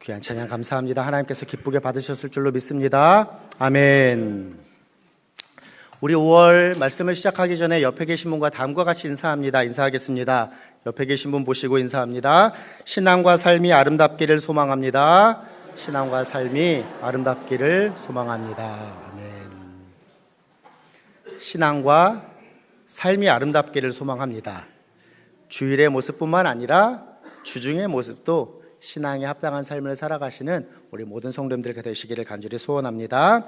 귀한 찬양 감사합니다. 하나님께서 기쁘게 받으셨을 줄로 믿습니다. 아멘. 우리 5월 말씀을 시작하기 전에 옆에 계신 분과 다음과 같이 인사합니다. 인사하겠습니다. 옆에 계신 분 보시고 인사합니다. 신앙과 삶이 아름답기를 소망합니다. 신앙과 삶이 아름답기를 소망합니다. 아멘. 신앙과 삶이 아름답기를 소망합니다. 주일의 모습뿐만 아니라 주중의 모습도 신앙에 합당한 삶을 살아가시는 우리 모든 성도님들 되시기를 간절히 소원합니다.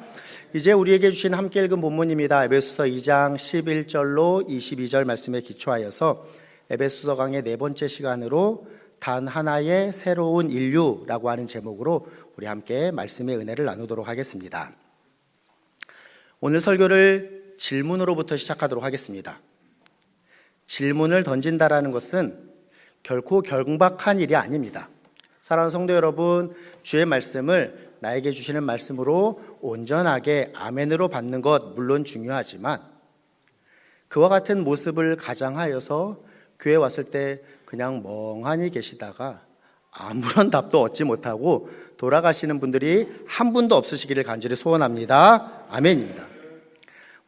이제 우리에게 주신 함께 읽은 본문입니다. 에베소서 2장 11절로 22절 말씀에 기초하여서 에베소서 강의 네 번째 시간으로 단 하나의 새로운 인류라고 하는 제목으로 우리 함께 말씀의 은혜를 나누도록 하겠습니다. 오늘 설교를 질문으로부터 시작하도록 하겠습니다. 질문을 던진다라는 것은 결코 경박한 일이 아닙니다. 사랑하는 성도 여러분, 주의 말씀을 나에게 주시는 말씀으로 온전하게 아멘으로 받는 것 물론 중요하지만 그와 같은 모습을 가장하여서 교회에 왔을 때 그냥 멍하니 계시다가 아무런 답도 얻지 못하고 돌아가시는 분들이 한 분도 없으시기를 간절히 소원합니다. 아멘입니다.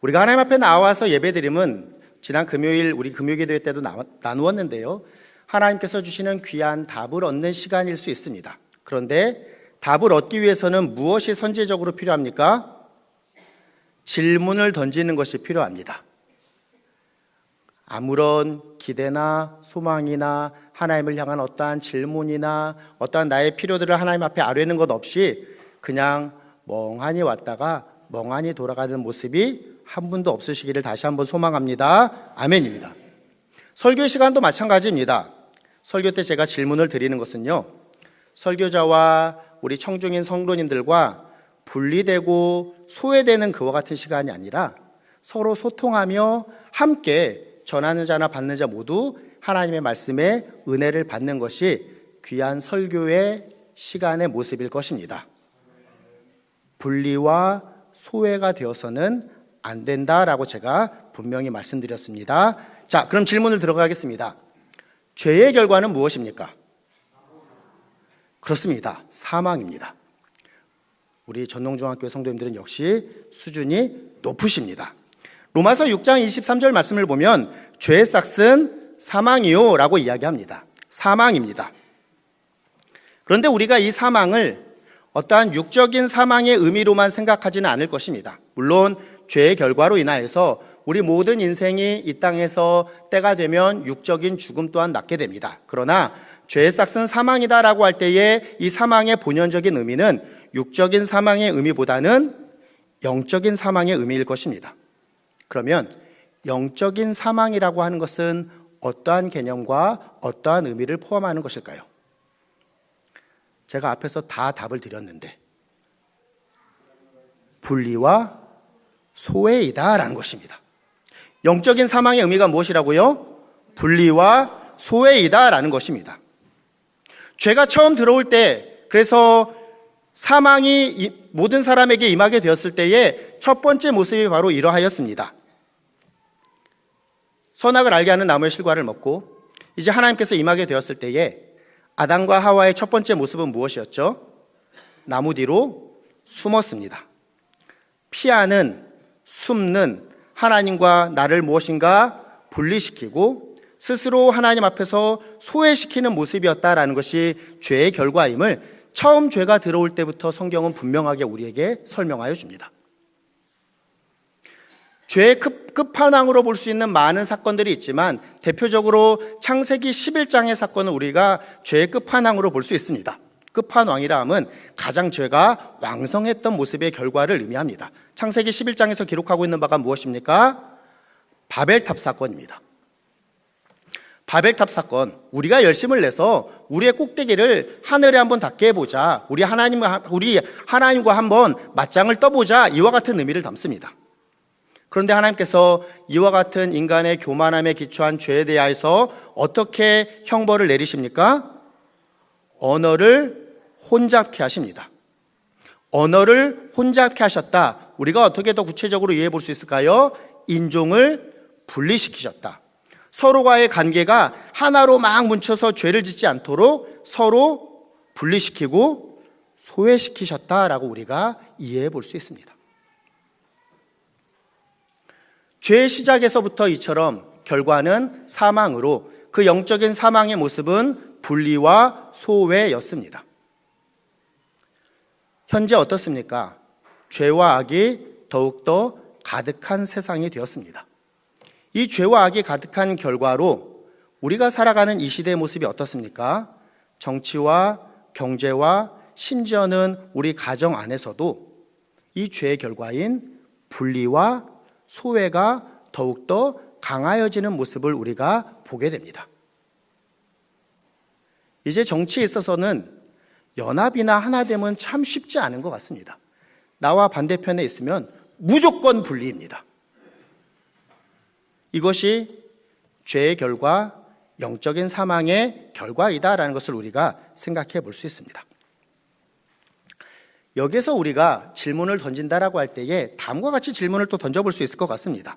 우리가 하나님 앞에 나와서 예배드림은 지난 금요일 우리 금요기도 때도 나누었는데요. 하나님께서 주시는 귀한 답을 얻는 시간일 수 있습니다. 그런데 답을 얻기 위해서는 무엇이 선제적으로 필요합니까? 질문을 던지는 것이 필요합니다. 아무런 기대나 소망이나 하나님을 향한 어떠한 질문이나 어떠한 나의 필요들을 하나님 앞에 아뢰는 것 없이 그냥 멍하니 왔다가 멍하니 돌아가는 모습이 한 분도 없으시기를 다시 한번 소망합니다. 아멘입니다. 설교 시간도 마찬가지입니다. 설교 때 제가 질문을 드리는 것은요, 설교자와 우리 청중인 성도님들과 분리되고 소외되는 그와 같은 시간이 아니라 서로 소통하며 함께 전하는 자나 받는 자 모두 하나님의 말씀에 은혜를 받는 것이 귀한 설교의 시간의 모습일 것입니다. 분리와 소외가 되어서는 안 된다라고 제가 분명히 말씀드렸습니다. 자, 그럼 질문을 들어가겠습니다. 죄의 결과는 무엇입니까? 그렇습니다. 사망입니다. 우리 전농중학교 성도님들은 역시 수준이 높으십니다. 로마서 6장 23절 말씀을 보면 죄의 싹은 사망이요 라고 이야기합니다. 사망입니다. 그런데 우리가 이 사망을 어떠한 육적인 사망의 의미로만 생각하지는 않을 것입니다. 물론 죄의 결과로 인하여서 우리 모든 인생이 이 땅에서 때가 되면 육적인 죽음 또한 맞게 됩니다. 그러나 죄의 싹은 사망이다라고 할 때에 이 사망의 본연적인 의미는 육적인 사망의 의미보다는 영적인 사망의 의미일 것입니다. 그러면 영적인 사망이라고 하는 것은 어떠한 개념과 어떠한 의미를 포함하는 것일까요? 제가 앞에서 다 답을 드렸는데 분리와 소외이다라는 것입니다. 영적인 사망의 의미가 무엇이라고요? 분리와 소외이다라는 것입니다. 죄가 처음 들어올 때, 그래서 사망이 모든 사람에게 임하게 되었을 때의 첫 번째 모습이 바로 이러하였습니다. 선악을 알게 하는 나무의 실과를 먹고 이제 하나님께서 임하게 되었을 때에 아담과 하와의 첫 번째 모습은 무엇이었죠? 나무 뒤로 숨었습니다. 피하는, 숨는 하나님과 나를 무엇인가 분리시키고 스스로 하나님 앞에서 소외시키는 모습이었다라는 것이 죄의 결과임을 처음 죄가 들어올 때부터 성경은 분명하게 우리에게 설명하여 줍니다. 죄의 끝판왕으로 볼 수 있는 많은 사건들이 있지만 대표적으로 창세기 11장의 사건은 우리가 죄의 끝판왕으로 볼 수 있습니다. 끝판왕이라 함은 가장 죄가 왕성했던 모습의 결과를 의미합니다. 창세기 11장에서 기록하고 있는 바가 무엇입니까? 바벨탑 사건입니다. 바벨탑 사건, 우리가 열심을 내서 우리의 꼭대기를 하늘에 한번 닿게 해보자, 우리 하나님과 한번 맞짱을 떠보자, 이와 같은 의미를 담습니다. 그런데 하나님께서 이와 같은 인간의 교만함에 기초한 죄에 대하여서 어떻게 형벌을 내리십니까? 언어를 혼잡케 하십니다. 언어를 혼잡케 하셨다. 우리가 어떻게 더 구체적으로 이해해 볼 수 있을까요? 인종을 분리시키셨다. 서로와의 관계가 하나로 막 뭉쳐서 죄를 짓지 않도록 서로 분리시키고 소외시키셨다라고 우리가 이해해 볼 수 있습니다. 죄의 시작에서부터 이처럼 결과는 사망으로, 그 영적인 사망의 모습은 분리와 소외였습니다. 현재 어떻습니까? 죄와 악이 더욱더 가득한 세상이 되었습니다. 이 죄와 악이 가득한 결과로 우리가 살아가는 이 시대의 모습이 어떻습니까? 정치와 경제와 심지어는 우리 가정 안에서도 이 죄의 결과인 분리와 소외가 더욱더 강하여지는 모습을 우리가 보게 됩니다. 이제 정치에 있어서는 연합이나 하나됨은 참 쉽지 않은 것 같습니다. 나와 반대편에 있으면 무조건 분리입니다. 이것이 죄의 결과, 영적인 사망의 결과이다라는 것을 우리가 생각해 볼 수 있습니다. 여기서 우리가 질문을 던진다라고 할 때에 다음과 같이 질문을 또 던져볼 수 있을 것 같습니다.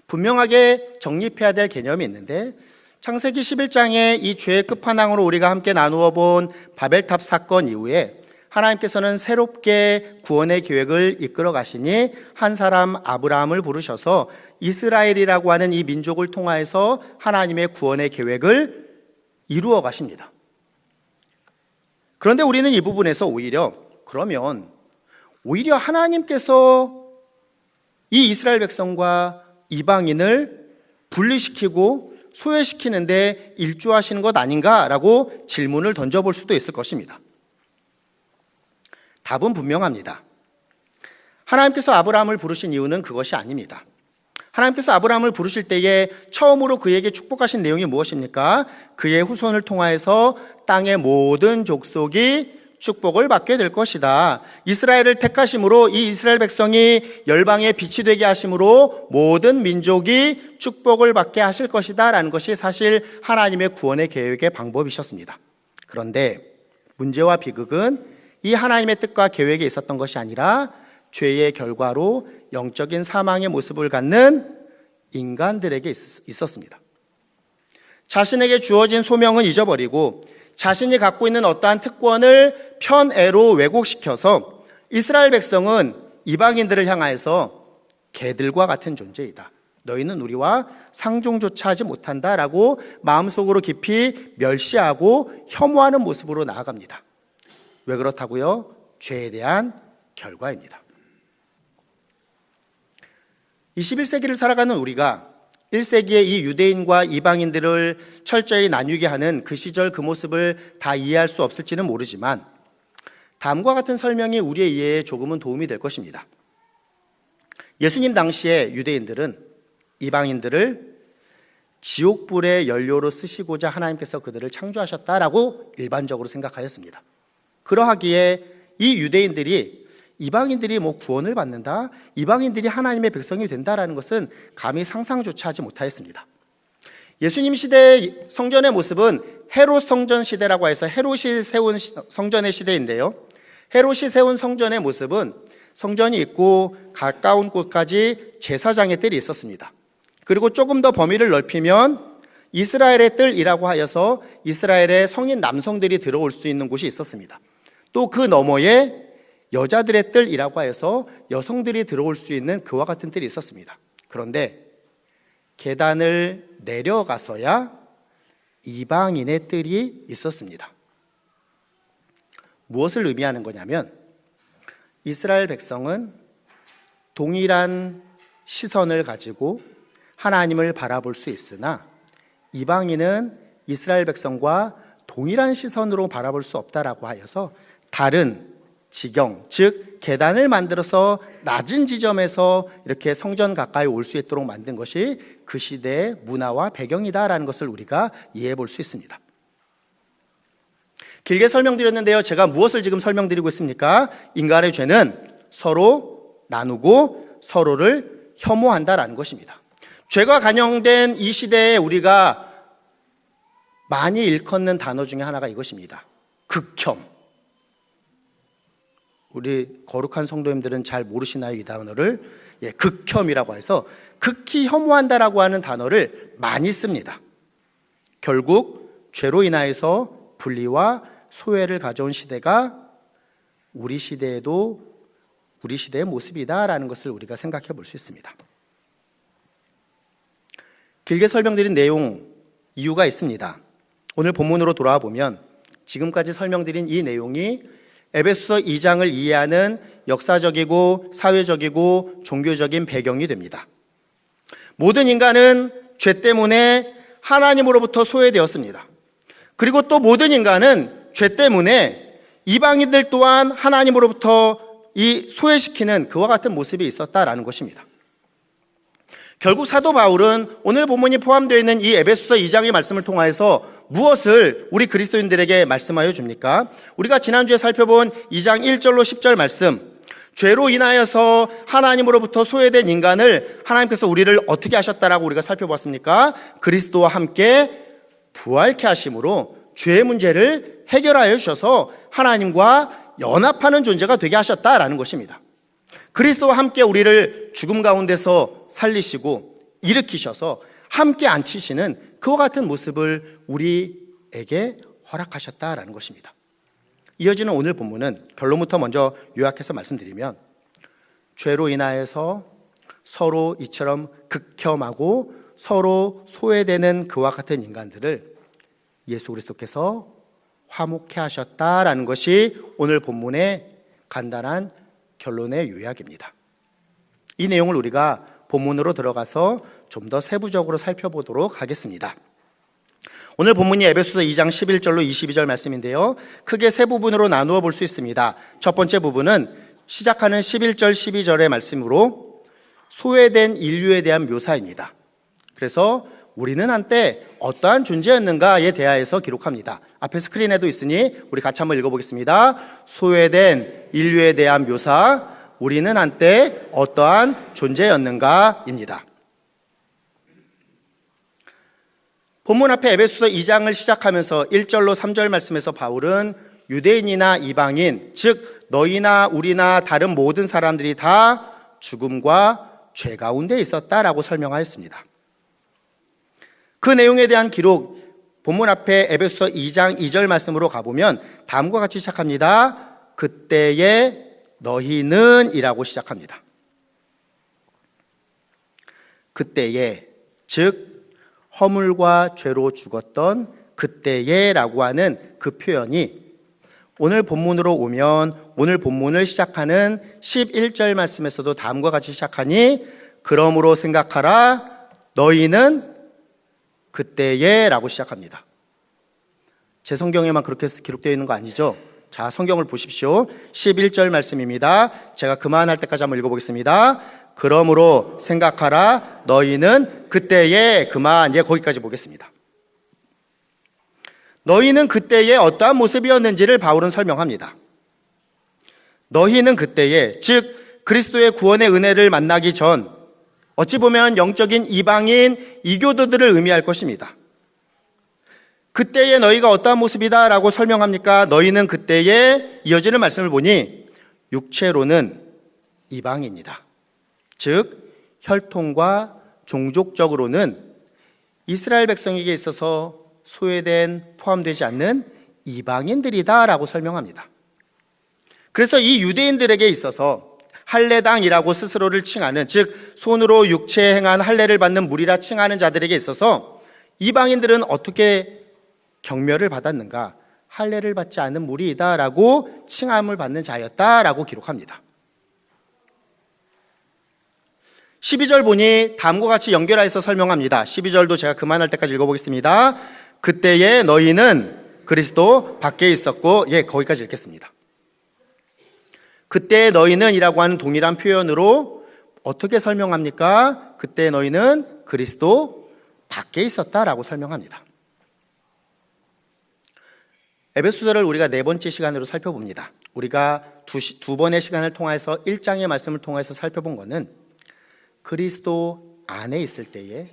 분명하게 정립해야 될 개념이 있는데, 창세기 11장의 이 죄의 끝판왕으로 우리가 함께 나누어 본 바벨탑 사건 이후에 하나님께서는 새롭게 구원의 계획을 이끌어 가시니 한 사람 아브라함을 부르셔서 이스라엘이라고 하는 이 민족을 통하여서 하나님의 구원의 계획을 이루어 가십니다. 그런데 우리는 이 부분에서 오히려 하나님께서 이 이스라엘 백성과 이방인을 분리시키고 소외시키는데 일조하시는 것 아닌가라고 질문을 던져볼 수도 있을 것입니다. 답은 분명합니다. 하나님께서 아브라함을 부르신 이유는 그것이 아닙니다. 하나님께서 아브라함을 부르실 때에 처음으로 그에게 축복하신 내용이 무엇입니까? 그의 후손을 통하여서 땅의 모든 족속이 축복을 받게 될 것이다. 이스라엘을 택하심으로 이 이스라엘 백성이 열방의 빛이 되게 하심으로 모든 민족이 축복을 받게 하실 것이다 라는 것이 사실 하나님의 구원의 계획의 방법이셨습니다. 그런데 문제와 비극은 이 하나님의 뜻과 계획에 있었던 것이 아니라 죄의 결과로 영적인 사망의 모습을 갖는 인간들에게 있었습니다. 자신에게 주어진 소명은 잊어버리고 자신이 갖고 있는 어떠한 특권을 편애로 왜곡시켜서 이스라엘 백성은 이방인들을 향하여서 개들과 같은 존재이다. 너희는 우리와 상종조차 하지 못한다라고 마음속으로 깊이 멸시하고 혐오하는 모습으로 나아갑니다. 왜 그렇다고요? 죄에 대한 결과입니다. 21세기를 살아가는 우리가 1세기의 이 유대인과 이방인들을 철저히 나뉘게 하는 그 시절 그 모습을 다 이해할 수 없을지는 모르지만 다음과 같은 설명이 우리의 이해에 조금은 도움이 될 것입니다. 예수님 당시에 유대인들은 이방인들을 지옥불의 연료로 쓰시고자 하나님께서 그들을 창조하셨다라고 일반적으로 생각하였습니다. 그러하기에 이 유대인들이 이방인들이 구원을 받는다, 이방인들이 하나님의 백성이 된다라는 것은 감히 상상조차 하지 못하였습니다. 예수님 시대의 성전의 모습은 헤롯 성전 시대라고 해서 헤롯이 세운 성전의 시대인데요. 헤롯이 세운 성전의 모습은 성전이 있고 가까운 곳까지 제사장의 뜰이 있었습니다. 그리고 조금 더 범위를 넓히면 이스라엘의 뜰이라고 하여서 이스라엘의 성인 남성들이 들어올 수 있는 곳이 있었습니다. 또 그 너머에 여자들의 뜰이라고 해서 여성들이 들어올 수 있는 그와 같은 뜰이 있었습니다. 그런데 계단을 내려가서야 이방인의 뜰이 있었습니다. 무엇을 의미하는 거냐면 이스라엘 백성은 동일한 시선을 가지고 하나님을 바라볼 수 있으나 이방인은 이스라엘 백성과 동일한 시선으로 바라볼 수 없다라고 하여서 다른 지경, 즉 계단을 만들어서 낮은 지점에서 이렇게 성전 가까이 올 수 있도록 만든 것이 그 시대의 문화와 배경이다라는 것을 우리가 이해해 볼 수 있습니다. 길게 설명드렸는데요. 제가 무엇을 지금 설명드리고 있습니까? 인간의 죄는 서로 나누고 서로를 혐오한다라는 것입니다. 죄가 간영된 이 시대에 우리가 많이 일컫는 단어 중에 하나가 이것입니다. 극혐. 우리 거룩한 성도님들은 잘 모르시나요? 이 단어를 극혐이라고 해서 극히 혐오한다라고 하는 단어를 많이 씁니다. 결국 죄로 인하여서 분리와 소외를 가져온 시대가 우리 시대의 모습이다라는 것을 우리가 생각해 볼 수 있습니다. 길게 설명드린 내용, 이유가 있습니다. 오늘 본문으로 돌아와 보면 지금까지 설명드린 이 내용이 에베소서 2장을 이해하는 역사적이고 사회적이고 종교적인 배경이 됩니다. 모든 인간은 죄 때문에 하나님으로부터 소외되었습니다. 그리고 또 모든 인간은 죄 때문에 이방인들 또한 하나님으로부터 이 소외시키는 그와 같은 모습이 있었다라는 것입니다. 결국 사도 바울은 오늘 본문이 포함되어 있는 이 에베소서 2장의 말씀을 통하여서 무엇을 우리 그리스도인들에게 말씀하여 줍니까? 우리가 지난주에 살펴본 2장 1절로 10절 말씀, 죄로 인하여서 하나님으로부터 소외된 인간을 하나님께서 우리를 어떻게 하셨다라고 우리가 살펴봤습니까? 그리스도와 함께 부활케 하심으로 죄의 문제를 해결하여 주셔서 하나님과 연합하는 존재가 되게 하셨다라는 것입니다. 그리스도와 함께 우리를 죽음 가운데서 살리시고 일으키셔서 함께 앉히시는 그와 같은 모습을 우리에게 허락하셨다라는 것입니다. 이어지는 오늘 본문은 결론부터 먼저 요약해서 말씀드리면 죄로 인하여서 서로 이처럼 극혐하고 서로 소외되는 그와 같은 인간들을 예수 그리스도께서 화목케 하셨다라는 것이 오늘 본문의 간단한 결론의 요약입니다. 이 내용을 우리가 본문으로 들어가서 좀 더 세부적으로 살펴보도록 하겠습니다. 오늘 본문이 에베소서 2장 11절로 22절 말씀인데요. 크게 세 부분으로 나누어 볼 수 있습니다. 첫 번째 부분은 시작하는 11절 12절의 말씀으로 소외된 인류에 대한 묘사입니다. 그래서 우리는 한때 어떠한 존재였는가에 대하여서 기록합니다. 앞에 스크린에도 있으니 우리 같이 한번 읽어보겠습니다. 소외된 인류에 대한 묘사, 우리는 한때 어떠한 존재였는가입니다. 본문 앞에 에베소서 2장을 시작하면서 1절로 3절 말씀에서 바울은 유대인이나 이방인, 즉 너희나 우리나 다른 모든 사람들이 다 죽음과 죄 가운데 있었다라고 설명하였습니다. 그 내용에 대한 기록, 본문 앞에 에베소서 2장 2절 말씀으로 가보면 다음과 같이 시작합니다. 그때에 너희는 이라고 시작합니다. 그때에, 즉 허물과 죄로 죽었던 그때에 라고 하는 그 표현이 오늘 본문으로 오면 오늘 본문을 시작하는 11절 말씀에서도 다음과 같이 시작하니 그러므로 생각하라 너희는 그때에 라고 시작합니다. 제 성경에만 그렇게 기록되어 있는 거 아니죠? 자, 성경을 보십시오. 11절 말씀입니다. 제가 그만할 때까지 한번 읽어보겠습니다. 그러므로 생각하라 너희는 그때에 그만, 거기까지 보겠습니다. 너희는 그때에 어떠한 모습이었는지를 바울은 설명합니다. 너희는 그때에, 즉 그리스도의 구원의 은혜를 만나기 전 어찌 보면 영적인 이방인 이교도들을 의미할 것입니다. 그때에 너희가 어떠한 모습이다라고 설명합니까? 너희는 그때에 이어지는 말씀을 보니 육체로는 이방인이다. 즉 혈통과 종족적으로는 이스라엘 백성에게 있어서 소외된, 포함되지 않는 이방인들이다라고 설명합니다. 그래서 이 유대인들에게 있어서 할례당이라고 스스로를 칭하는, 즉 손으로 육체에 행한 할례를 받는 무리라 칭하는 자들에게 있어서 이방인들은 어떻게 경멸을 받았는가? 할례를 받지 않은 무리이다라고 칭함을 받는 자였다라고 기록합니다. 12절 보니 다음과 같이 연결해서 설명합니다. 12절도 제가 그만할 때까지 읽어보겠습니다. 그때에 너희는 그리스도 밖에 있었고, 거기까지 읽겠습니다. 그때 너희는 이라고 하는 동일한 표현으로 어떻게 설명합니까? 그때 너희는 그리스도 밖에 있었다라고 설명합니다. 에베소서를 우리가 네 번째 시간으로 살펴봅니다. 우리가 두 번의 시간을 통해서 1장의 말씀을 통해서 살펴본 것은 그리스도 안에 있을 때에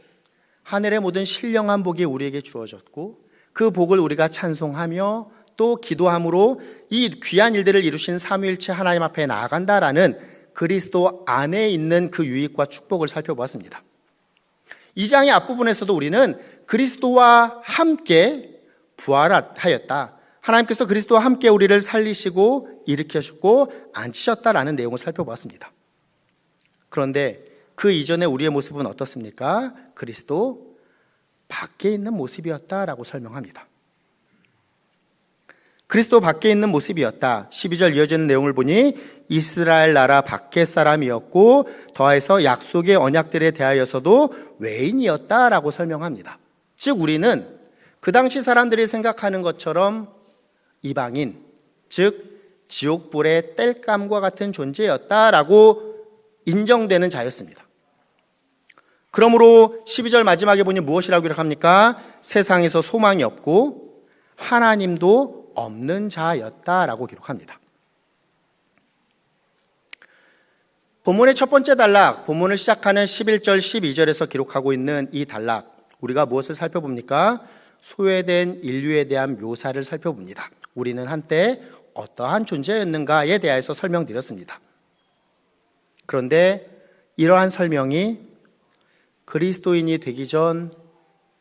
하늘의 모든 신령한 복이 우리에게 주어졌고 그 복을 우리가 찬송하며 또 기도함으로 이 귀한 일들을 이루신 삼위일체 하나님 앞에 나아간다라는 그리스도 안에 있는 그 유익과 축복을 살펴보았습니다. 이 장의 앞부분에서도 우리는 그리스도와 함께 부활하였다, 하나님께서 그리스도와 함께 우리를 살리시고 일으키셨고 앉히셨다라는 내용을 살펴보았습니다. 그런데 그 이전에 우리의 모습은 어떻습니까? 그리스도 밖에 있는 모습이었다라고 설명합니다. 그리스도 밖에 있는 모습이었다. 12절 이어지는 내용을 보니 이스라엘 나라 밖의 사람이었고 더해서 약속의 언약들에 대하여서도 외인이었다라고 설명합니다. 즉 우리는 그 당시 사람들이 생각하는 것처럼 이방인, 즉 지옥불의 땔감과 같은 존재였다라고 인정되는 자였습니다. 그러므로 12절 마지막에 보니 무엇이라고 기록합니까? 세상에서 소망이 없고 하나님도 없는 자였다라고 기록합니다. 본문의 첫 번째 단락, 본문을 시작하는 11절, 12절에서 기록하고 있는 이 단락, 우리가 무엇을 살펴봅니까? 소외된 인류에 대한 묘사를 살펴봅니다. 우리는 한때 어떠한 존재였는가에 대해서 설명드렸습니다. 그런데 이러한 설명이 그리스도인이 되기 전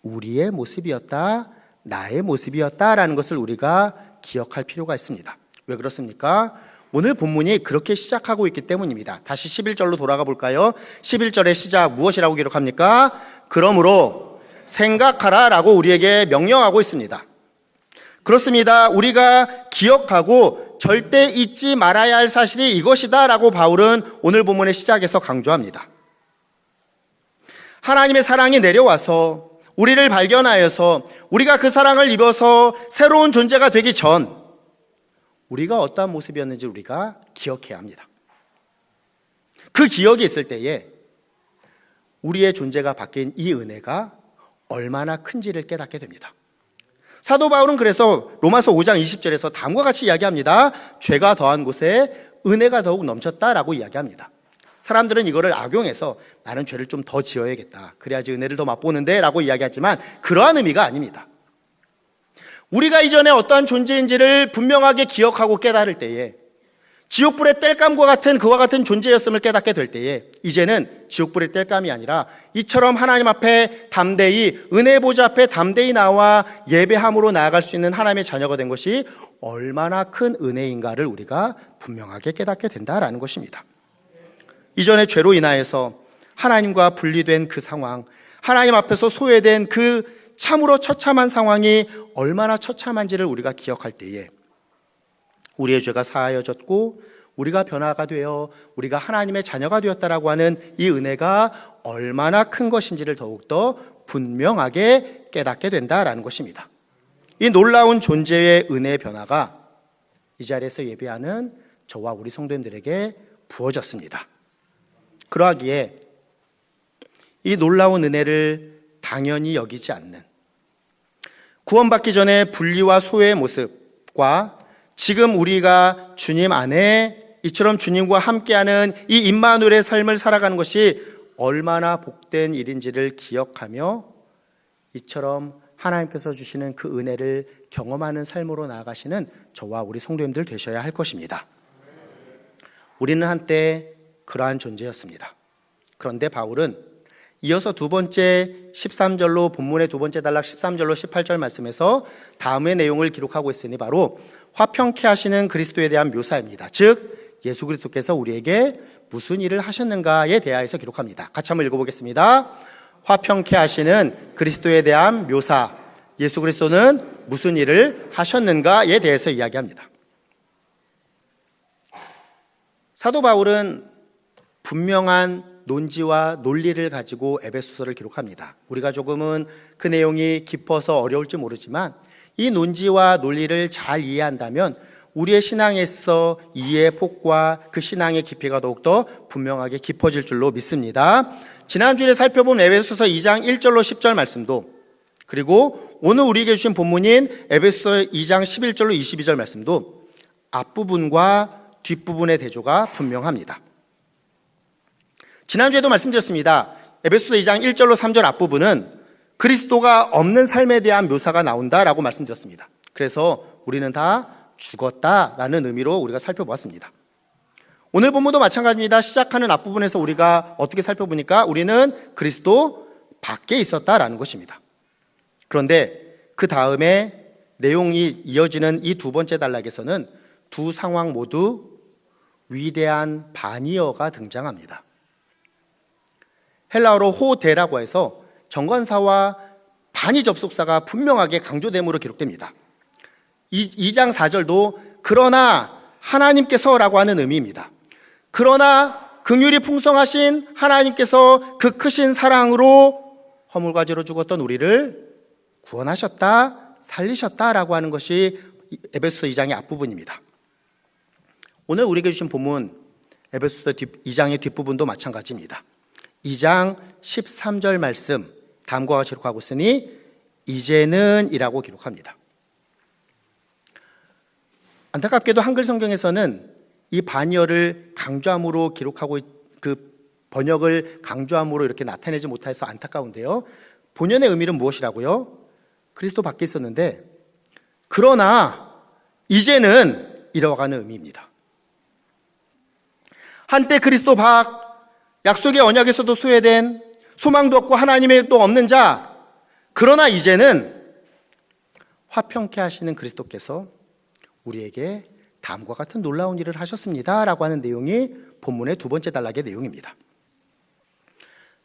우리의 모습이었다, 나의 모습이었다라는 것을 우리가 기억할 필요가 있습니다. 왜 그렇습니까? 오늘 본문이 그렇게 시작하고 있기 때문입니다. 다시 11절로 돌아가 볼까요? 11절의 시작 무엇이라고 기록합니까? 그러므로 생각하라 라고 우리에게 명령하고 있습니다. 그렇습니다. 우리가 기억하고 절대 잊지 말아야 할 사실이 이것이다 라고 바울은 오늘 본문의 시작에서 강조합니다. 하나님의 사랑이 내려와서 우리를 발견하여서 우리가 그 사랑을 입어서 새로운 존재가 되기 전 우리가 어떠한 모습이었는지 우리가 기억해야 합니다. 그 기억이 있을 때에 우리의 존재가 바뀐 이 은혜가 얼마나 큰지를 깨닫게 됩니다. 사도 바울은 그래서 로마서 5장 20절에서 다음과 같이 이야기합니다. 죄가 더한 곳에 은혜가 더욱 넘쳤다라고 이야기합니다. 사람들은 이거를 악용해서 나는 죄를 좀 더 지어야겠다, 그래야지 은혜를 더 맛보는데 라고 이야기하지만 그러한 의미가 아닙니다. 우리가 이전에 어떠한 존재인지를 분명하게 기억하고 깨달을 때에 지옥불의 땔감과 같은 그와 같은 존재였음을 깨닫게 될 때에 이제는 지옥불의 땔감이 아니라 이처럼 하나님 앞에 담대히 은혜 보좌 앞에 담대히 나와 예배함으로 나아갈 수 있는 하나님의 자녀가 된 것이 얼마나 큰 은혜인가를 우리가 분명하게 깨닫게 된다라는 것입니다. 이전에 죄로 인하여서 하나님과 분리된 그 상황, 하나님 앞에서 소외된 그 참으로 처참한 상황이 얼마나 처참한지를 우리가 기억할 때에 우리의 죄가 사하여졌고 우리가 변화가 되어 우리가 하나님의 자녀가 되었다라고 하는 이 은혜가 얼마나 큰 것인지를 더욱더 분명하게 깨닫게 된다라는 것입니다. 이 놀라운 존재의 은혜의 변화가 이 자리에서 예배하는 저와 우리 성도님들에게 부어졌습니다. 그러하기에 이 놀라운 은혜를 당연히 여기지 않는, 구원받기 전에 분리와 소외의 모습과 지금 우리가 주님 안에 이처럼 주님과 함께하는 이 임마누엘의 삶을 살아가는 것이 얼마나 복된 일인지를 기억하며 이처럼 하나님께서 주시는 그 은혜를 경험하는 삶으로 나아가시는 저와 우리 성도님들 되셔야 할 것입니다. 우리는 한때 그러한 존재였습니다. 그런데 바울은 이어서 두 번째 13절로 본문의 두 번째 단락 13절로 18절 말씀에서 다음의 내용을 기록하고 있으니 바로 화평케 하시는 그리스도에 대한 묘사입니다. 즉 예수 그리스도께서 우리에게 무슨 일을 하셨는가에 대하여서 기록합니다. 같이 한번 읽어보겠습니다. 화평케 하시는 그리스도에 대한 묘사, 예수 그리스도는 무슨 일을 하셨는가에 대해서 이야기합니다. 사도 바울은 분명한 논지와 논리를 가지고 에베소서를 기록합니다. 우리가 조금은 그 내용이 깊어서 어려울지 모르지만 이 논지와 논리를 잘 이해한다면 우리의 신앙에 있어 이해의 폭과 그 신앙의 깊이가 더욱더 분명하게 깊어질 줄로 믿습니다. 지난주에 살펴본 에베소서 2장 1절로 10절 말씀도, 그리고 오늘 우리에게 주신 본문인 에베소서 2장 11절로 22절 말씀도 앞부분과 뒷부분의 대조가 분명합니다. 지난주에도 말씀드렸습니다. 에베소서 2장 1절로 3절 앞부분은 그리스도가 없는 삶에 대한 묘사가 나온다라고 말씀드렸습니다. 그래서 우리는 다 죽었다라는 의미로 우리가 살펴보았습니다. 오늘 본문도 마찬가지입니다. 시작하는 앞부분에서 우리가 어떻게 살펴보니까 우리는 그리스도 밖에 있었다라는 것입니다. 그런데 그 다음에 내용이 이어지는 이 두 번째 단락에서는 두 상황 모두 위대한 반이어가 등장합니다. 헬라어로 호데라고 해서 정관사와 반의 접속사가 분명하게 강조됨으로 기록됩니다. 2장 4절도 그러나 하나님께서라고 하는 의미입니다. 그러나 긍휼이 풍성하신 하나님께서 그 크신 사랑으로 허물과지로 죽었던 우리를 구원하셨다, 살리셨다라고 하는 것이 에베소서 2장의 앞부분입니다. 오늘 우리에게 주신 본문 에베소서 2장의 뒷부분도 마찬가지입니다. 2장 13절 말씀 다음과 같이 기록하고 있으니 이제는 이라고 기록합니다. 안타깝게도 한글 성경에서는 이 반이어를 강조함으로 기록하고 그 번역을 강조함으로 이렇게 나타내지 못해서 안타까운데요. 본연의 의미는 무엇이라고요? 그리스도 밖에 있었는데 그러나 이제는 이러가는 의미입니다. 한때 그리스도 밖 약속의 언약에서도 소외된 소망도 없고 하나님의 또 없는 자, 그러나 이제는 화평케 하시는 그리스도께서 우리에게 다음과 같은 놀라운 일을 하셨습니다 라고 하는 내용이 본문의 두 번째 단락의 내용입니다.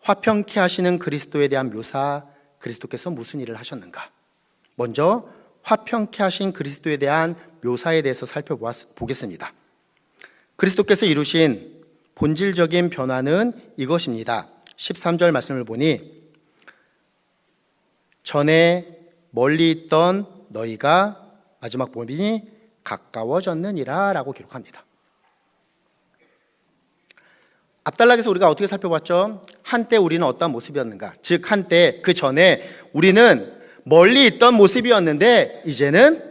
화평케 하시는 그리스도에 대한 묘사, 그리스도께서 무슨 일을 하셨는가? 먼저 화평케 하신 그리스도에 대한 묘사에 대해서 살펴보겠습니다. 그리스도께서 이루신 본질적인 변화는 이것입니다. 13절 말씀을 보니 전에 멀리 있던 너희가 마지막 보니 가까워졌느니라 라고 기록합니다. 앞단락에서 우리가 어떻게 살펴봤죠? 한때 우리는 어떠한 모습이었는가? 즉 한때 그 전에 우리는 멀리 있던 모습이었는데 이제는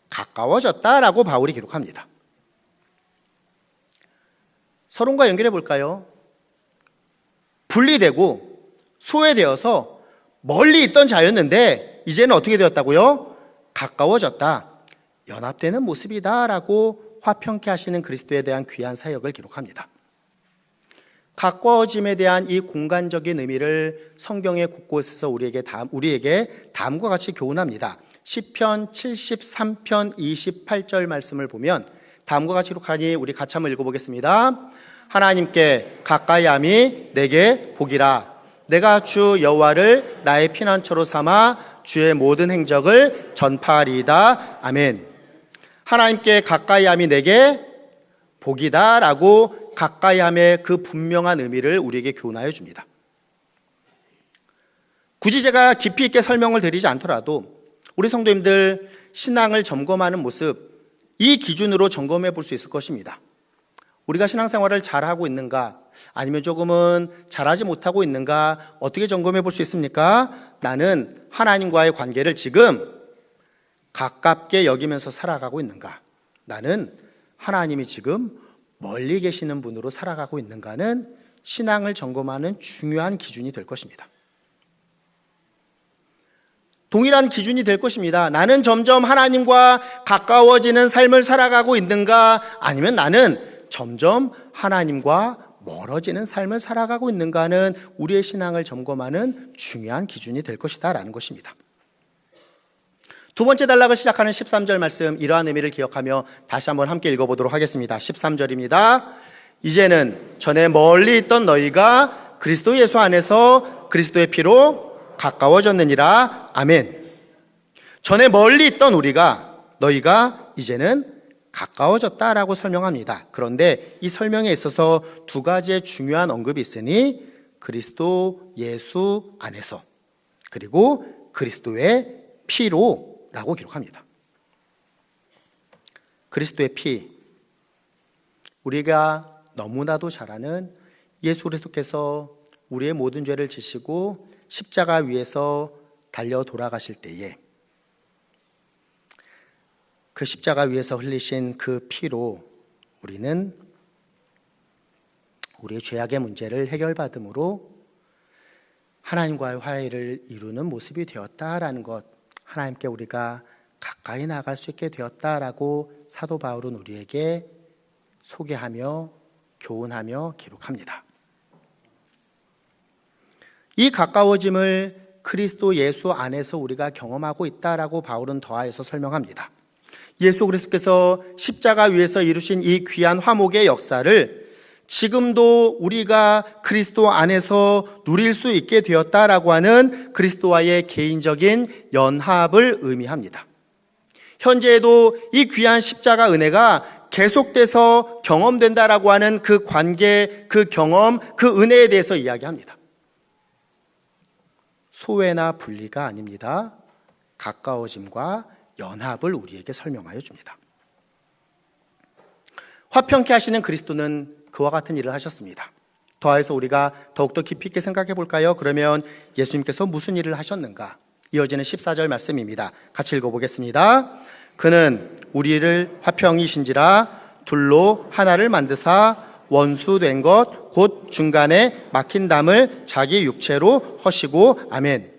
가까워졌다라고 바울이 기록합니다. 서론과 연결해 볼까요? 분리되고 소외되어서 멀리 있던 자였는데 이제는 어떻게 되었다고요? 가까워졌다. 연합되는 모습이다라고 화평케 하시는 그리스도에 대한 귀한 사역을 기록합니다. 가까워짐에 대한 이 공간적인 의미를 성경의 곳곳에서 우리에게 다음과 같이 교훈합니다. 시편 73편 28절 말씀을 보면 다음과 같이 기록하니 우리 같이 한번 읽어보겠습니다. 하나님께 가까이함이 내게 복이라. 내가 주 여호와를 나의 피난처로 삼아 주의 모든 행적을 전파하리이다. 아멘. 하나님께 가까이함이 내게 복이다라고 가까이함의 그 분명한 의미를 우리에게 교훈하여 줍니다. 굳이 제가 깊이 있게 설명을 드리지 않더라도 우리 성도님들 신앙을 점검하는 모습, 이 기준으로 점검해 볼 수 있을 것입니다. 우리가 신앙생활을 잘하고 있는가, 아니면 조금은 잘하지 못하고 있는가, 어떻게 점검해 볼 수 있습니까? 나는 하나님과의 관계를 지금 가깝게 여기면서 살아가고 있는가? 나는 하나님이 지금 멀리 계시는 분으로 살아가고 있는가는 신앙을 점검하는 중요한 기준이 될 것입니다. 동일한 기준이 될 것입니다. 나는 점점 하나님과 가까워지는 삶을 살아가고 있는가, 아니면 나는 점점 하나님과 멀어지는 삶을 살아가고 있는가는 우리의 신앙을 점검하는 중요한 기준이 될 것이다라는 것입니다. 두 번째 단락을 시작하는 13절 말씀, 이러한 의미를 기억하며 다시 한번 함께 읽어보도록 하겠습니다. 13절입니다. 이제는 전에 멀리 있던 너희가 그리스도 예수 안에서 그리스도의 피로 가까워졌느니라. 아멘. 전에 멀리 있던 너희가 이제는 가까워졌다라고 설명합니다. 그런데 이 설명에 있어서 두 가지의 중요한 언급이 있으니 그리스도 예수 안에서, 그리고 그리스도의 피로 라고 기록합니다. 그리스도의 피, 우리가 너무나도 잘 아는 예수 그리스도께서 우리의 모든 죄를 지시고 십자가 위에서 달려 돌아가실 때에 그 십자가 위에서 흘리신 그 피로 우리는 우리의 죄악의 문제를 해결받음으로 하나님과의 화해를 이루는 모습이 되었다라는 것, 하나님께 우리가 가까이 나갈 수 있게 되었다라고 사도 바울은 우리에게 소개하며 교훈하며 기록합니다. 이 가까워짐을 그리스도 예수 안에서 우리가 경험하고 있다라고 바울은 더하여서 설명합니다. 예수 그리스도께서 십자가 위에서 이루신 이 귀한 화목의 역사를 지금도 우리가 그리스도 안에서 누릴 수 있게 되었다라고 하는 그리스도와의 개인적인 연합을 의미합니다. 현재에도 이 귀한 십자가 은혜가 계속돼서 경험된다라고 하는 그 관계, 그 경험, 그 은혜에 대해서 이야기합니다. 소외나 분리가 아닙니다. 가까워짐과 연합을 우리에게 설명하여 줍니다. 화평케 하시는 그리스도는 그와 같은 일을 하셨습니다. 더해서 우리가 더욱더 깊이 있게 생각해 볼까요? 그러면 예수님께서 무슨 일을 하셨는가? 이어지는 14절 말씀입니다. 같이 읽어보겠습니다. 그는 우리를 화평이신지라 둘로 하나를 만드사 원수된 것 곧 중간에 막힌 담을 자기 육체로 허시고 아멘.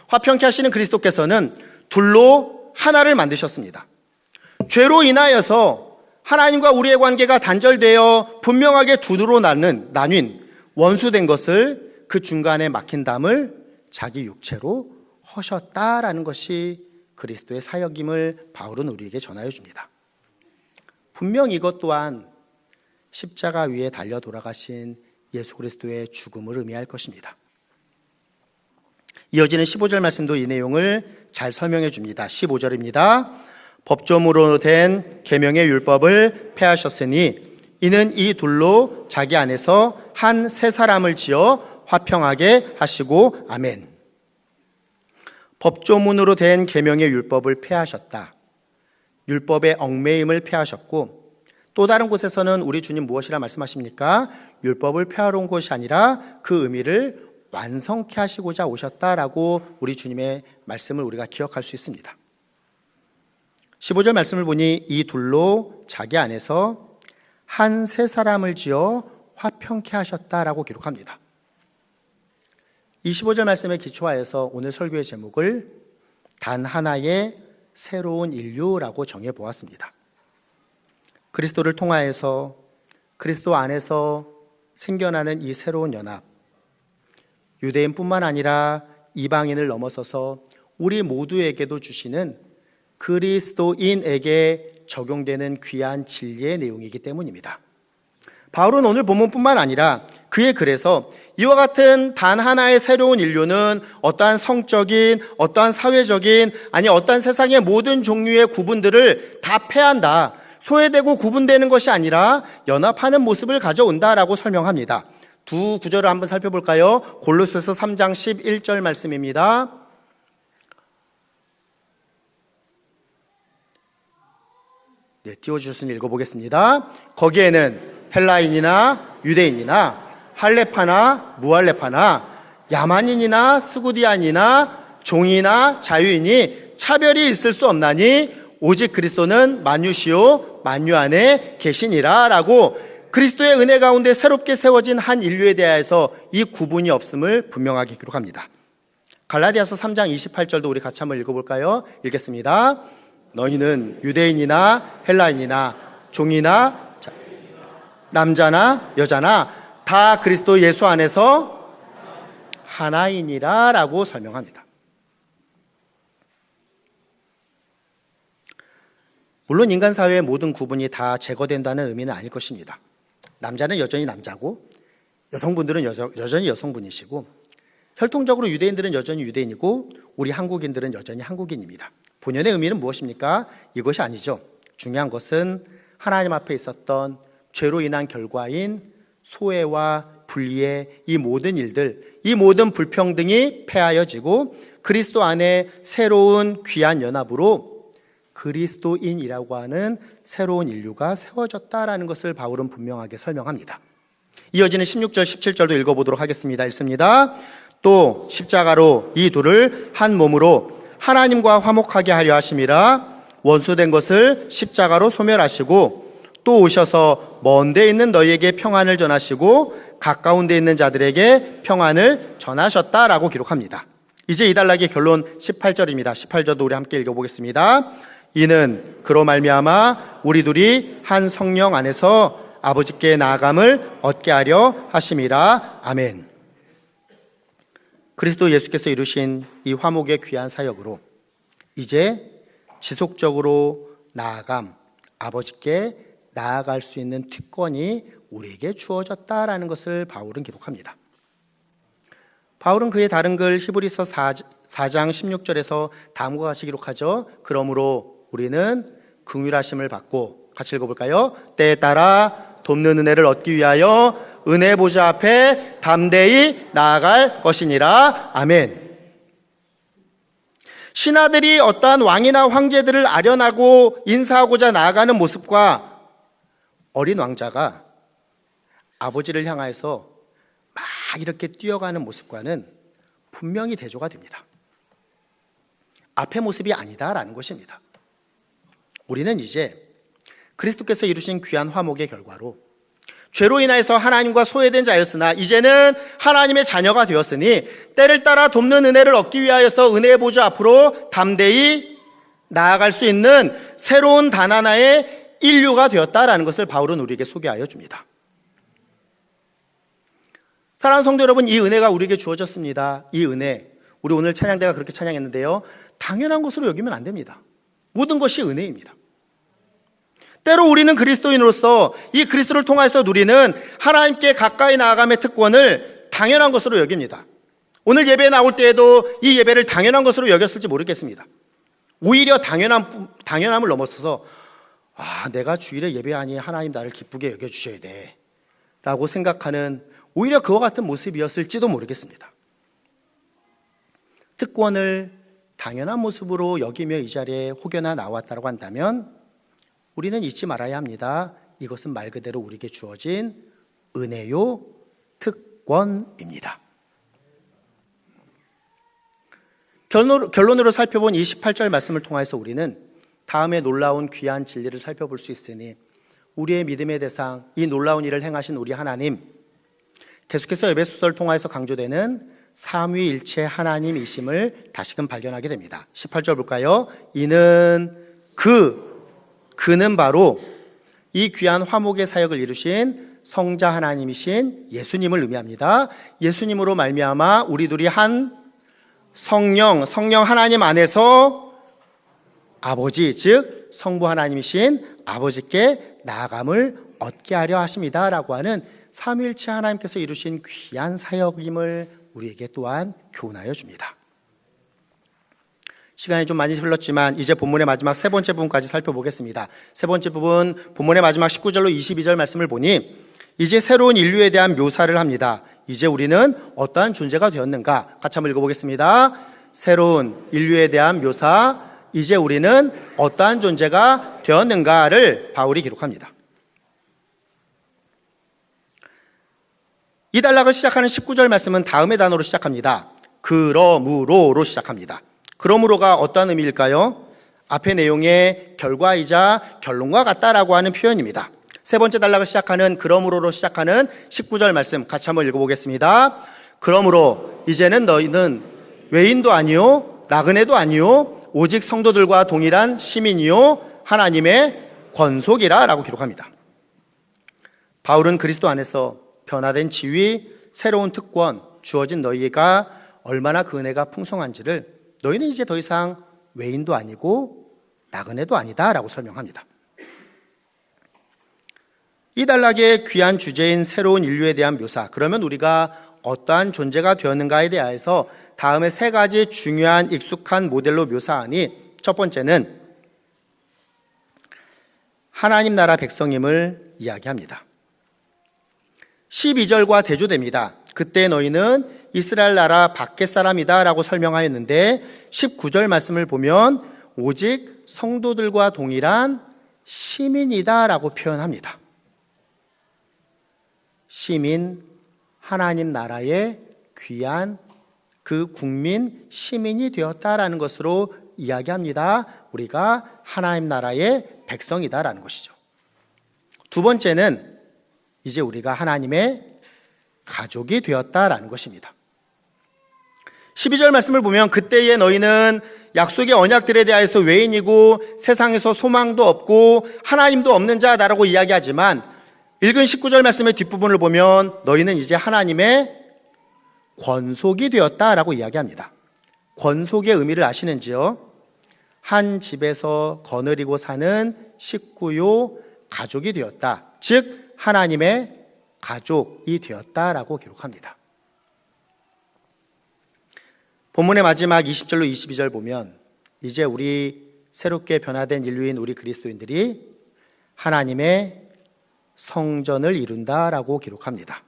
화평케 하시는 그리스도께서는 둘로 하나를 만드셨습니다. 죄로 인하여서 하나님과 우리의 관계가 단절되어 분명하게 두로 나뉜 원수된 것을 그 중간에 막힌 담을 자기 육체로 허셨다라는 것이 그리스도의 사역임을 바울은 우리에게 전하여 줍니다. 분명 이것 또한 십자가 위에 달려 돌아가신 예수 그리스도의 죽음을 의미할 것입니다. 이어지는 15절 말씀도 이 내용을 잘 설명해 줍니다. 15절입니다. 법조문으로 된 계명의 율법을 폐하셨으니 이는 이 둘로 자기 안에서 한 새 사람을 지어 화평하게 하시고 아멘. 법조문으로 된 계명의 율법을 폐하셨다. 율법의 얽매임을 폐하셨고 또 다른 곳에서는 우리 주님 무엇이라 말씀하십니까? 율법을 폐하러 온 것이 아니라 그 의미를 완성케 하시고자 오셨다라고 우리 주님의 말씀을 우리가 기억할 수 있습니다. 15절 말씀을 보니 이 둘로 자기 안에서 한 새 사람을 지어 화평케 하셨다라고 기록합니다. 이 15절 말씀에 기초하여서 오늘 설교의 제목을 단 하나의 새로운 인류라고 정해보았습니다. 그리스도를 통하여서 그리스도 안에서 생겨나는 이 새로운 연합, 유대인뿐만 아니라 이방인을 넘어서서 우리 모두에게도 주시는 그리스도인에게 적용되는 귀한 진리의 내용이기 때문입니다. 바울은 오늘 본문뿐만 아니라 그의 글에서 이와 같은 단 하나의 새로운 인류는 어떠한 성적인, 어떠한 사회적인, 아니 어떠한 세상의 모든 종류의 구분들을 다 폐한다. 소외되고 구분되는 것이 아니라 연합하는 모습을 가져온다라고 설명합니다. 두 구절을 한번 살펴볼까요? 골로새서 3장 11절 말씀입니다. 네, 띄워주셨으니 읽어보겠습니다. 거기에는 헬라인이나 유대인이나 할레파나 무할레파나 야만인이나 스구디안이나 종이나 자유인이 차별이 있을 수 없나니 오직 그리스도는 만유시요 만유 안에 계시니라 라고 그리스도의 은혜 가운데 새롭게 세워진 한 인류에 대하여서 이 구분이 없음을 분명하게 기록합니다. 갈라디아서 3장 28절도 우리 같이 한번 읽어볼까요? 읽겠습니다. 너희는 유대인이나 헬라인이나 종이나 남자나 여자나 다 그리스도 예수 안에서 하나이니라 라고 설명합니다. 물론 인간 사회의 모든 구분이 다 제거된다는 의미는 아닐 것입니다. 남자는 여전히 남자고 여성분들은 여전히 여성분이시고 혈통적으로 유대인들은 여전히 유대인이고 우리 한국인들은 여전히 한국인입니다. 본연의 의미는 무엇입니까? 이것이 아니죠. 중요한 것은 하나님 앞에 있었던 죄로 인한 결과인 소외와 분리의 이 모든 일들, 이 모든 불평등이 폐하여지고 그리스도 안에 새로운 귀한 연합으로 그리스도인이라고 하는 새로운 인류가 세워졌다라는 것을 바울은 분명하게 설명합니다. 이어지는 16절, 17절도 읽어보도록 하겠습니다. 읽습니다. 또 십자가로 이 둘을 한 몸으로 하나님과 화목하게 하려 하심이라 원수된 것을 십자가로 소멸하시고 또 오셔서 먼 데 있는 너희에게 평안을 전하시고 가까운 데 있는 자들에게 평안을 전하셨다라고 기록합니다. 이제 이 단락의 결론 18절입니다. 18절도 우리 함께 읽어보겠습니다. 이는 그로 말미암아 우리 둘이 한 성령 안에서 아버지께 나아감을 얻게 하려 하심이라. 아멘. 그리스도 예수께서 이루신 이 화목의 귀한 사역으로 이제 지속적으로 아버지께 나아갈 수 있는 특권이 우리에게 주어졌다라는 것을 바울은 기록합니다. 바울은 그의 다른 글 히브리서 4장 16절에서 다음과 같이 기록하죠. 그러므로 우리는 긍휼하심을 받고, 같이 읽어볼까요? 때에 따라 돕는 은혜를 얻기 위하여 은혜 보좌 앞에 담대히 나아갈 것이니라. 아멘. 신하들이 어떠한 왕이나 황제들을 아련하고 인사하고자 나아가는 모습과 어린 왕자가 아버지를 향해서 막 이렇게 뛰어가는 모습과는 분명히 대조가 됩니다. 앞의 모습이 아니다라는 것입니다. 우리는 이제 그리스도께서 이루신 귀한 화목의 결과로 죄로 인하여서 하나님과 소외된 자였으나 이제는 하나님의 자녀가 되었으니 때를 따라 돕는 은혜를 얻기 위하여서 은혜의 보좌 앞으로 담대히 나아갈 수 있는 새로운 단 하나의 인류가 되었다라는 것을 바울은 우리에게 소개하여 줍니다. 사랑하는 성도 여러분, 이 은혜가 우리에게 주어졌습니다. 이 은혜, 우리 오늘 찬양대가 그렇게 찬양했는데요, 당연한 것으로 여기면 안 됩니다. 모든 것이 은혜입니다. 때로 우리는 그리스도인으로서 이 그리스도를 통해서 누리는 하나님께 가까이 나아감의 특권을 당연한 것으로 여깁니다. 오늘 예배에 나올 때에도 이 예배를 당연한 것으로 여겼을지 모르겠습니다. 오히려 당연함을 넘어서서 내가 주일에 예배하니 하나님 나를 기쁘게 여겨주셔야 돼 라고 생각하는 오히려 그와 같은 모습이었을지도 모르겠습니다. 특권을 당연한 모습으로 여기며 이 자리에 혹여나 나왔다고 한다면 우리는 잊지 말아야 합니다. 이것은 말 그대로 우리에게 주어진 은혜요 특권입니다. 결론으로 살펴본 28절 말씀을 통해서 우리는 다음에 놀라운 귀한 진리를 살펴볼 수 있으니 우리의 믿음의 대상, 이 놀라운 일을 행하신 우리 하나님, 계속해서 에베소서를 통해서 강조되는 삼위일체 하나님이심을 다시금 발견하게 됩니다. 18절 볼까요? 이는 그는 바로 이 귀한 화목의 사역을 이루신 성자 하나님이신 예수님을 의미합니다. 예수님으로 말미암아 우리들이 한 성령 하나님 안에서 아버지, 즉 성부 하나님이신 아버지께 나아감을 얻게 하려 하십니다 라고 하는 삼위일체 하나님께서 이루신 귀한 사역임을 우리에게 또한 교훈하여 줍니다. 시간이 좀 많이 흘렀지만 이제 본문의 마지막 세 번째 부분까지 살펴보겠습니다. 세 번째 부분, 본문의 마지막 19절로 22절 말씀을 보니 이제 새로운 인류에 대한 묘사를 합니다. 이제 우리는 어떠한 존재가 되었는가? 같이 한번 읽어보겠습니다. 새로운 인류에 대한 묘사, 이제 우리는 어떠한 존재가 되었는가를 바울이 기록합니다. 이 단락을 시작하는 19절 말씀은 다음의 단어로 시작합니다. 그러므로로 시작합니다. 그러므로가 어떠한 의미일까요? 앞의 내용의 결과이자 결론과 같다라고 하는 표현입니다. 세 번째 단락을 시작하는 그러므로로 시작하는 19절 말씀 같이 한번 읽어보겠습니다. 그러므로 이제는 너희는 외인도 아니요 나그네도 아니요 오직 성도들과 동일한 시민이요 하나님의 권속이라 라고 기록합니다. 바울은 그리스도 안에서 변화된 지위, 새로운 특권 주어진 너희가 얼마나 그 은혜가 풍성한지를 너희는 이제 더 이상 외인도 아니고 나그네도 아니다 라고 설명합니다. 이 단락의 귀한 주제인 새로운 인류에 대한 묘사, 그러면 우리가 어떠한 존재가 되었는가에 대해서 다음에 세 가지 중요한 익숙한 모델로 묘사하니, 첫 번째는 하나님 나라 백성임을 이야기합니다. 12절과 대조됩니다. 그때 너희는 이스라엘 나라 밖의 사람이다 라고 설명하였는데 19절 말씀을 보면 오직 성도들과 동일한 시민이다 라고 표현합니다. 시민, 하나님 나라의 귀한 그 국민, 시민이 되었다라는 것으로 이야기합니다. 우리가 하나님 나라의 백성이다라는 것이죠. 두 번째는 이제 우리가 하나님의 가족이 되었다라는 것입니다. 12절 말씀을 보면 그때에 너희는 약속의 언약들에 대하여서 외인이고 세상에서 소망도 없고 하나님도 없는 자다라고 이야기하지만 읽은 19절 말씀의 뒷부분을 보면 너희는 이제 하나님의 권속이 되었다라고 이야기합니다. 권속의 의미를 아시는지요? 한 집에서 거느리고 사는 식구요 가족이 되었다. 즉 하나님의 가족이 되었다라고 기록합니다. 본문의 마지막 20절로 22절 보면 이제 우리 새롭게 변화된 인류인 우리 그리스도인들이 하나님의 성전을 이룬다라고 기록합니다.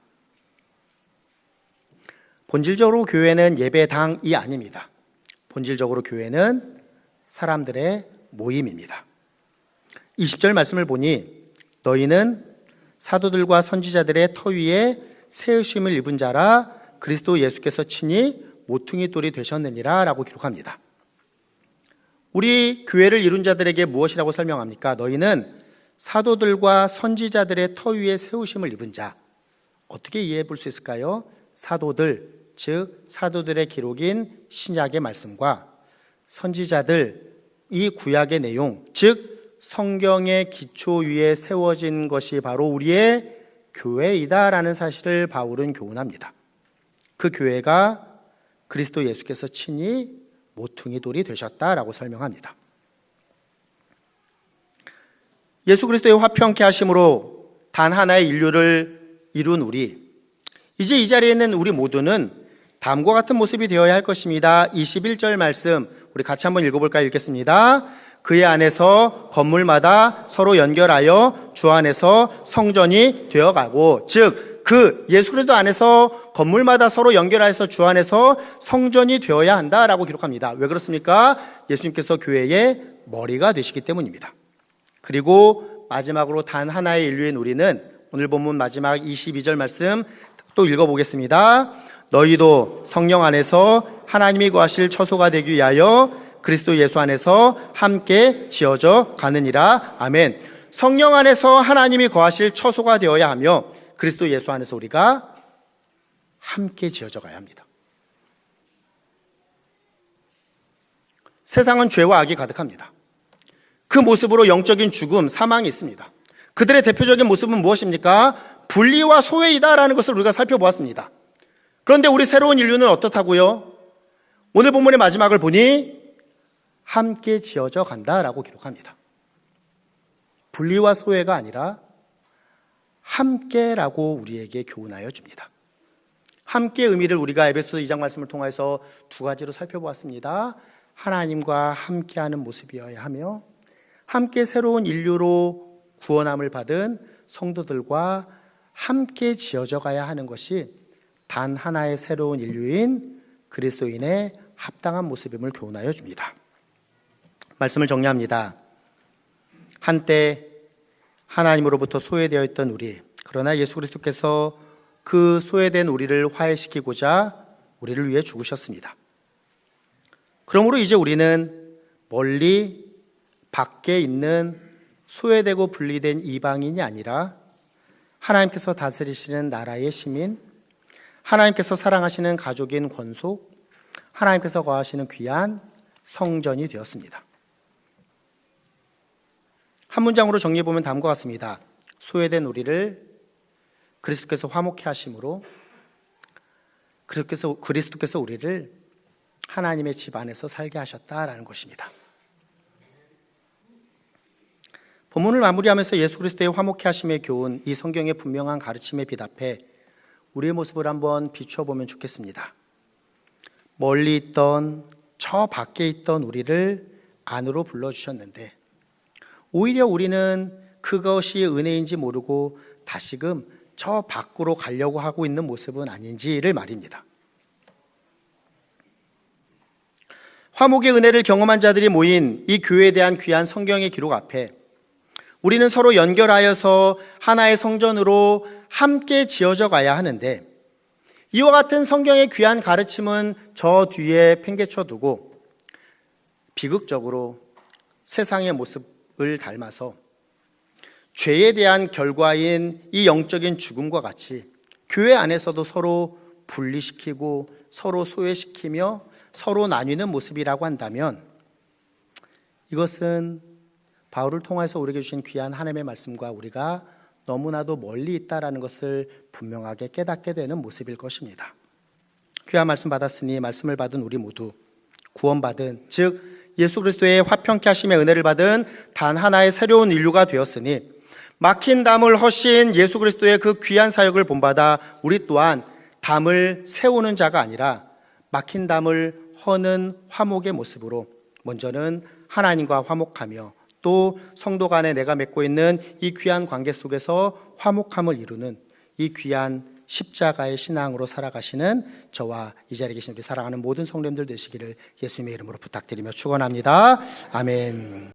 본질적으로 교회는 예배당이 아닙니다. 본질적으로 교회는 사람들의 모임입니다. 20절 말씀을 보니 너희는 사도들과 선지자들의 터 위에 세우심을 입은 자라 그리스도 예수께서 친히 모퉁이 돌이 되셨느니라 라고 기록합니다. 우리 교회를 이룬 자들에게 무엇이라고 설명합니까? 너희는 사도들과 선지자들의 터 위에 세우심을 입은 자. 어떻게 이해해 볼 수 있을까요? 사도들, 즉 사도들의 기록인 신약의 말씀과 선지자들, 이 구약의 내용, 즉 성경의 기초 위에 세워진 것이 바로 우리의 교회이다라는 사실을 바울은 교훈합니다. 그 교회가 그리스도 예수께서 친히 모퉁이 돌이 되셨다라고 설명합니다. 예수 그리스도의 화평케 하심으로 단 하나의 인류를 이룬 우리, 이제 이 자리에 있는 우리 모두는 다음과 같은 모습이 되어야 할 것입니다. 21절 말씀 우리 같이 한번 읽어볼까요? 읽겠습니다. 그의 안에서 건물마다 서로 연결하여 주 안에서 성전이 되어가고, 즉 그 예수 그리스도 안에서 건물마다 서로 연결하여서 주 안에서 성전이 되어야 한다라고 기록합니다. 왜 그렇습니까? 예수님께서 교회의 머리가 되시기 때문입니다. 그리고 마지막으로 단 하나의 인류인 우리는 오늘 본문 마지막 22절 말씀 또 읽어보겠습니다. 너희도 성령 안에서 하나님이 거하실 처소가 되기 위하여 그리스도 예수 안에서 함께 지어져 가느니라. 아멘. 성령 안에서 하나님이 거하실 처소가 되어야 하며 그리스도 예수 안에서 우리가 함께 지어져 가야 합니다. 세상은 죄와 악이 가득합니다. 그 모습으로 영적인 죽음, 사망이 있습니다. 그들의 대표적인 모습은 무엇입니까? 분리와 소외이다라는 것을 우리가 살펴보았습니다. 그런데 우리 새로운 인류는 어떻다고요? 오늘 본문의 마지막을 보니 함께 지어져 간다라고 기록합니다. 분리와 소외가 아니라 함께라고 우리에게 교훈하여 줍니다. 함께 의미를 우리가 에베소서 2장 말씀을 통해서 두 가지로 살펴보았습니다. 하나님과 함께하는 모습이어야 하며 함께 새로운 인류로 구원함을 받은 성도들과 함께 지어져 가야 하는 것이 단 하나의 새로운 인류인 그리스도인의 합당한 모습임을 교훈하여 줍니다. 말씀을 정리합니다. 한때 하나님으로부터 소외되어 있던 우리, 그러나 예수 그리스도께서 그 소외된 우리를 화해시키고자 우리를 위해 죽으셨습니다. 그러므로 이제 우리는 멀리 밖에 있는 소외되고 분리된 이방인이 아니라 하나님께서 다스리시는 나라의 시민, 하나님께서 사랑하시는 가족인 권속, 하나님께서 거하시는 귀한 성전이 되었습니다. 한 문장으로 정리해보면 다음과 같습니다. 소외된 우리를 그리스도께서 화목케 하심으로 그리스도께서 우리를 하나님의 집 안에서 살게 하셨다라는 것입니다. 본문을 마무리하면서 예수 그리스도의 화목케 하심의 교훈, 이 성경의 분명한 가르침에 비답해 우리의 모습을 한번 비추어보면 좋겠습니다. 멀리 있던, 저 밖에 있던 우리를 안으로 불러주셨는데 오히려 우리는 그것이 은혜인지 모르고 다시금 저 밖으로 가려고 하고 있는 모습은 아닌지를 말입니다. 화목의 은혜를 경험한 자들이 모인 이 교회에 대한 귀한 성경의 기록 앞에 우리는 서로 연결하여서 하나의 성전으로 함께 지어져 가야 하는데, 이와 같은 성경의 귀한 가르침은 저 뒤에 팽개쳐 두고 비극적으로 세상의 모습을 닮아서 죄에 대한 결과인 이 영적인 죽음과 같이 교회 안에서도 서로 분리시키고 서로 소외시키며 서로 나뉘는 모습이라고 한다면, 이것은 바울을 통해서 우리에게 주신 귀한 하나님의 말씀과 우리가 너무나도 멀리 있다라는 것을 분명하게 깨닫게 되는 모습일 것입니다. 귀한 말씀 받았으니 말씀을 받은 우리 모두 구원받은, 즉 예수 그리스도의 화평케 하심의 은혜를 받은 단 하나의 새로운 인류가 되었으니 막힌 담을 허신 예수 그리스도의 그 귀한 사역을 본받아 우리 또한 담을 세우는 자가 아니라 막힌 담을 허는 화목의 모습으로 먼저는 하나님과 화목하며 또 성도 간에 내가 맺고 있는 이 귀한 관계 속에서 화목함을 이루는 이 귀한 십자가의 신앙으로 살아가시는 저와 이 자리에 계신 우리 사랑하는 모든 성도님들 되시기를 예수님의 이름으로 부탁드리며 축원합니다. 아멘.